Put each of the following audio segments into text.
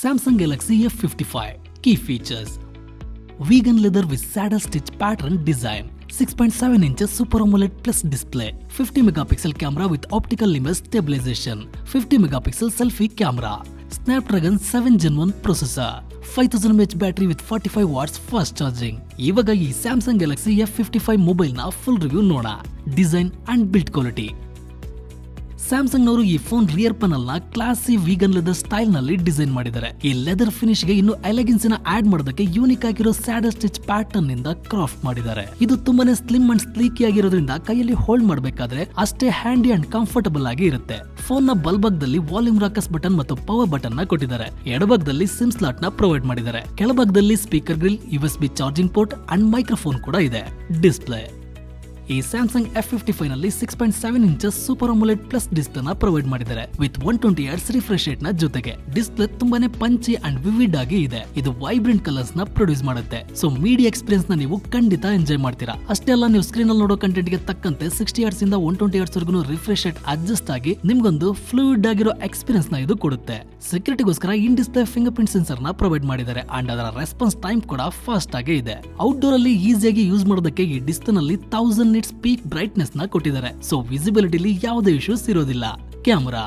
Samsung Galaxy F55 key features: vegan leather with saddle stitch pattern design, 6.7 inches Super AMOLED Plus display, 50 megapixel camera with optical image stabilization, 50 megapixel selfie camera, Snapdragon 7 Gen 1 processor, 5000 mAh battery with 45 watts fast charging. ಇವಾಗ ಈ Samsung Galaxy F55 mobile ನ full review ನೋಡೋಣ. Design and build quality. Samsung ನವರು ಈ phone rear panel ನ classy vegan leather style ನಲ್ಲಿ design ಮಾಡಿದ್ದಾರೆ. ಈ ಲೆದರ್ ಫಿನಿಶ್ ಗೆ ಇನ್ನು ಎಲೆಗೆನ್ಸ್ ನ ಆಡ್ ಮಾಡೋದಕ್ಕೆ ಯೂನಿಕ್ ಆಗಿರೋ ಸ್ಯಾಡಲ್ ಸ್ಟಿಚ್ ಪ್ಯಾಟರ್ನ್ ನಿಂದ ಕ್ರಾಫ್ಟ್ ಮಾಡಿದ್ದಾರೆ. ಇದು ತುಂಬಾನೇ ಸ್ಲಿಮ್ ಅಂಡ್ ಸ್ಲೀಕಿ ಆಗಿರೋದ್ರಿಂದ ಕೈಯಲ್ಲಿ ಹೋಲ್ಡ್ ಮಾಡಬೇಕಾದ್ರೆ ಅಷ್ಟೇ ಹ್ಯಾಂಡಿ ಅಂಡ್ ಕಂಫರ್ಟಬಲ್ ಆಗಿ ಇರುತ್ತೆ. ಫೋನ್ ನ ಬಲಭಾಗದಲ್ಲಿ ವಾಲ್ಯೂಮ್ ರಾಕಸ್ ಬಟನ್ ಮತ್ತು ಪವರ್ ಬಟನ್ ನ ಕೊಟ್ಟಿದ್ದಾರೆ. ಎಡಭಾಗದಲ್ಲಿ ಸಿಮ್ ಸ್ಲಾಟ್ ನ ಪ್ರೊವೈಡ್ ಮಾಡಿದ್ದಾರೆ. ಕೆಳಭಾಗದಲ್ಲಿ speaker grill, USB charging port and microphone ಕೂಡ ಇದೆ. ಡಿಸ್ಪ್ಲೇ: ಈ ಸ್ಯಾಮ್ಸಂಗ್ F55 ನಲ್ಲಿ 6.7 inches super AMOLED plus display ನ ಪ್ರೊವೈಡ್ ಮಾಡಿದ್ದಾರೆ ವಿತ್ 120 Hz ರಿಫ್ರೆಶ್ ರೇಟ್ ನ ಜೊತೆಗೆ. ಡಿಸ್ಪ್ಲೇ ತುಂಬಾನೇ ಪಂಚಿ ಅಂಡ್ ವಿವಿಡ್ ಆಗಿ ಇದೆ. ಇದು ವೈಬ್ರೆಂಟ್ ಕಲರ್ಸ್ ನ ಪ್ರೊಡ್ಯೂಸ್ ಮಾಡುತ್ತೆ. ಸೊ ಮೀಡಿಯಾ ಎಕ್ಸ್ಪೀರಿಯನ್ಸ್ ನ ನೀವು ಖಂಡಿತ ಎಂಜಾಯ್ ಮಾಡ್ತೀರಾ. ಅಷ್ಟೇ ಅಲ್ಲ, ನೀವು ಸ್ಕ್ರೀನ್ ಅಲ್ಲಿ ನೋಡೋ ಕಂಟೆಂಟ್ ಗೆ ತಕ್ಕಂತೆ 60 Hz ಇಂದ 120 Hz ವರೆಗೂ ರಿಫ್ರೆಶ್ ರೇಟ್ ಅಡ್ಜಸ್ಟ್ ಆಗಿ ನಿಮ್ಗೊಂದು ಫ್ಲೂಯಿಡ್ ಆಗಿರೋ ಎಕ್ಸ್ಪೀರಿಯನ್ಸ್ ನ ಇದು ಕೊಡುತ್ತೆ. ಸೆಕ್ಯೂರಿಟಿಗೋಸ್ಕರ in display fingerprint sensor ನ ಪ್ರೊವೈಡ್ ಮಾಡಿದ್ದಾರೆ ಅಂಡ್ ಅದರ ರೆಸ್ಪಾನ್ಸ್ ಟೈಮ್ ಕೂಡ ಫಾಸ್ಟ್ ಆಗಿ ಇದೆ. ಔಟ್ಡೋರ್ ಅಲ್ಲಿ ಈಸಿಯಾಗಿ ಯೂಸ್ ಮಾಡೋದಕ್ಕೆ ಈ ಡಿಸ್ಪ್ಲೇ ನಲ್ಲಿ 1000 nits ಪೀಕ್ ಬ್ರೈಟ್ನೆಸ್ ನ ಕೊಟ್ಟಿದ್ದಾರೆ. ಸೊ ವಿಸಿಬಿಲಿಟಿಲಿ ಯಾವುದೇ ಇಶ್ಯೂಸ್ ಇರೋದಿಲ್ಲ. ಕ್ಯಾಮೆರಾ: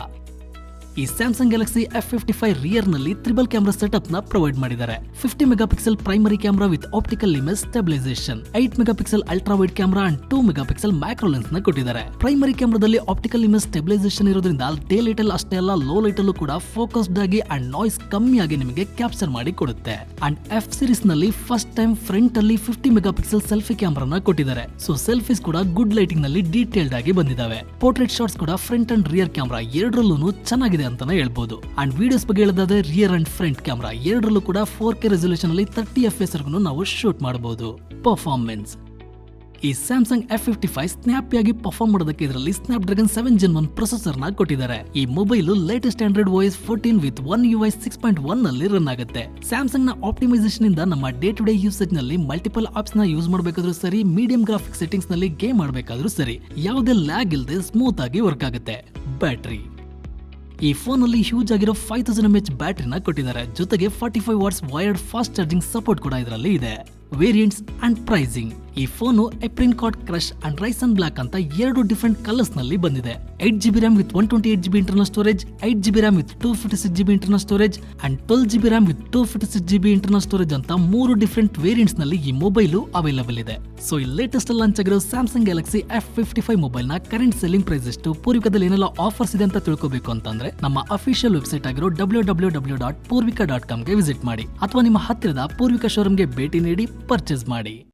ಈ ಸ್ಯಾಮ್ಸಂಗ್ ಗ್ಯಾಲಕ್ಸಿ F55 ರಿಯರ್ ನಲ್ಲಿ ಟ್ರಿಬಲ್ ಕ್ಯಾಮೆರಾ ಸೆಟಪ್ ನ ಪ್ರೊವೈಡ್ ಮಾಡಿದ್ದಾರೆ. 50 megapixel primary camera with optical image stabilisation, 8 megapixel ultra wide camera and 2 megapixel macro lens ನ ಕೊಟ್ಟಿದ್ದಾರೆ. ಪ್ರೈಮರಿ ಕ್ಯಾಮೆರಾದಲ್ಲಿ ಆಪ್ಟಿಕಲ್ ಇಮೇಜ್ ಸ್ಟೆಬಿಲೈಸೇಷನ್ ಇರೋದ್ರಿಂದ ಡೇ ಲೈಟ್ ಅಲ್ಲಿ ಅಷ್ಟೇ ಅಲ್ಲ, ಲೋ ಲೈಟ್ ಅಲ್ಲೂ ಕೂಡ ಫೋಕಸ್ಡ್ ಆಗಿ ಅಂಡ್ ನಾಯ್ಸ್ ಕಮ್ಮಿ ಆಗಿ ನಿಮಗೆ ಕ್ಯಾಪ್ಚರ್ ಮಾಡಿ ಕೊಡುತ್ತೆ. ಅಂಡ್ F ಸೀರೀಸ್ ನಲ್ಲಿ ಫಸ್ಟ್ ಟೈಮ್ ಫ್ರಂಟ್ ಅಲ್ಲಿ 50 ಮೆಗಾಪಿಕ್ಸೆಲ್ ಸೆಲ್ಫಿ ಕ್ಯಾಮೆರಾ ಕೊಟ್ಟಿದ್ದಾರೆ. ಸೊ ಸೆಲ್ಫೀಸ್ ಕೂಡ ಗುಡ್ ಲೈಟಿಂಗ್ ನಲ್ಲಿ ಡೀಟೇಲ್ಡ್ ಆಗಿ ಬಂದಿದ್ದಾವೆ. ಪೋರ್ಟ್ರೇಟ್ ಶಾಟ್ಸ್ ಕೂಡ ಫ್ರಂಟ್ ಅಂಡ್ ರಿಯರ್ ಕ್ಯಾಮೆರಾ ಎರಡರಲ್ಲೂ ಚೆನ್ನಾಗಿದೆ ಅಂತಾನೆ ಹೇಳ್ಬೋದು. ಅಂಡ್ ವಿಡಿಯೋಸ್ ಬಗ್ಗೆ ಹೇಳೋದಾದ್ರೆ ರಿಯರ್ ಅಂಡ್ ಫ್ರಂಟ್ ಕ್ಯಾಮೆರಾ ಎರಡರಲ್ಲೂ ಕೂಡ 4K ರೆಸಲ್ಯೂಷನ್ ಅಲ್ಲಿ 30 FPS ವರೆಗೂ ನಾವು ಶೂಟ್ ಮಾಡಬಹುದು. ಪರ್ಫಾರ್ಮೆನ್ಸ್: ಈ ಸ್ಯಾಮ್ಸಂಗ್ F55 ಸ್ನ್ಯಾಪಿಯಾಗಿ ಪರ್ಫಾರ್ಮ್ ಮಾಡೋದಕ್ಕೆ ಇದರಲ್ಲಿ ಸ್ನ್ಯಾಪ್ಡ್ರಾಗನ್ 7 Gen 1 ಪ್ರೊಸೆಸರ್ ನ ಕೊಟ್ಟಿದ್ದಾರೆ. ಈ mobile latest Android OS 14 with 1UI 6.1 ನಲ್ಲಿ ರನ್ ಆಗುತ್ತೆ. ಸ್ಯಾಮ್ಸಂಗ್ ನ ಆಪ್ಟಿಮೈಸೇಷನ್ ಇಂದ ನಮ್ಮ ಡೇ ಟು ಡೇ ಯೂಸೇಜ್ ನಲ್ಲಿ ಮಲ್ಟಿಪಲ್ ಆಪ್ಸ್ ನ ಯೂಸ್ ಮಾಡಬೇಕಾದ್ರೂ ಸರಿ, ಮೀಡಿಯಂ ಗ್ರಾಫಿಕ್ಸ್ ಸೆಟ್ಟಿಂಗ್ಸ್ ನಲ್ಲಿ ಗೇಮ್ ಮಾಡಬೇಕಾದ್ರೂ ಸರಿ, ಯಾವುದೇ ಲ್ಯಾಗ್ ಇಲ್ಲದೆ ಸ್ಮೂತ್ ಆಗಿ ವರ್ಕ್ ಆಗುತ್ತೆ. ಬ್ಯಾಟರಿ: ಈ ಫೋನ್ ಅಲ್ಲಿ ಹ್ಯೂಜ್ ಆಗಿರೋ 5000 mAh ಬ್ಯಾಟರಿನ ಕೊಟ್ಟಿದ್ದಾರೆ. ಜೊತೆಗೆ 45 watts wired fast charging support ಕೂಡ ಇದರಲ್ಲಿ ಇದೆ. ವೇರಿಯಂಟ್ಸ್ ಅಂಡ್ ಪ್ರೈಸಿಂಗ್: ಈ phone apricot crush and raisin black ಅಂತ ಎರಡು ಡಿಫರೆಂಟ್ ಕಲರ್ಸ್ ನಲ್ಲಿ ಬಂದಿದೆ. 8GB RAM with 128GB internal storage, 8GB RAM with 256GB internal storage and 12GB RAM with 256GB internal storage ಅಂತ ಮೂರು ಡಿಫರೆಂಟ್ ವೇರಿಯಂಟ್ಸ್ ನಲ್ಲಿ ಈ mobile available ಇದೆ. So ಈ ಲೇಟೆಸ್ಟ್ ಲಾಂಚ್ ಆಗಿರೋ ಸ್ಯಾಮ್ಸಂಗ್ ಗ್ಯಾಲಕ್ಸಿ F55 ಮೊಬೈಲ್ ನ ಕರೆಂಟ್ ಸೆಲ್ಲಿಂಗ್ ಪ್ರೈಸ್ ಎಷ್ಟು, ಪೂರ್ವಿಕದಲ್ಲಿ ಏನೆಲ್ಲ ಆಫರ್ಸ್ ಇದೆ ಅಂತ ತಿಳ್ಕೋಬೇಕು ಅಂತಂದ್ರೆ ನಮ್ಮ ಅಫಿಷಿಯಲ್ ವೆಬ್ಸೈಟ್ ಆಗಿರೋ www.purvika.com ಗೆ ವಿಸಿಟ್ ಮಾಡಿ ಅಥವಾ ನಿಮ್ಮ ಹತ್ತಿರದ ಪೂರ್ವಿಕಾ ಶೋರೂಮ್ ಗೆ ಭೇಟಿ ನೀಡಿ ಪರ್ಚೇಸ್ ಮಾಡಿ.